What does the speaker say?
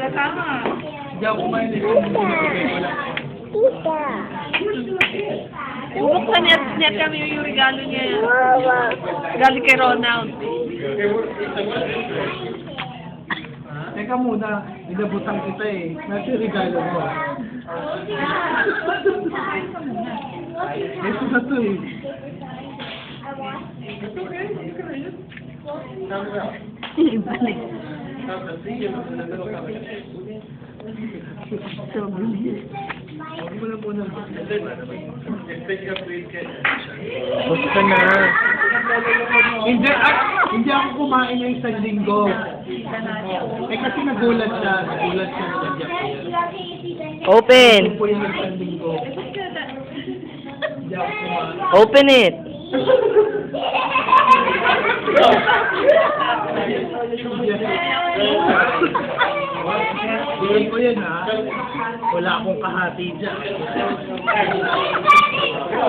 Halata nga. Hindi ako kumain nito. Tita. Buksan niya kami yung regalo niya. Galing kay Ronald. Teka muna, inabutang kita eh. Nasa regalo mo. Ito na to eh. Balik. Basta na. Hindi ako kumain ng isang linggo. Eh kasi nagulat siya. Nagulat siya na nagyak siya. Open. Ito po yung isang linggo. Hindi ako kumain. Open it. Tingin ko yan ha. Wala akong kahati dyan.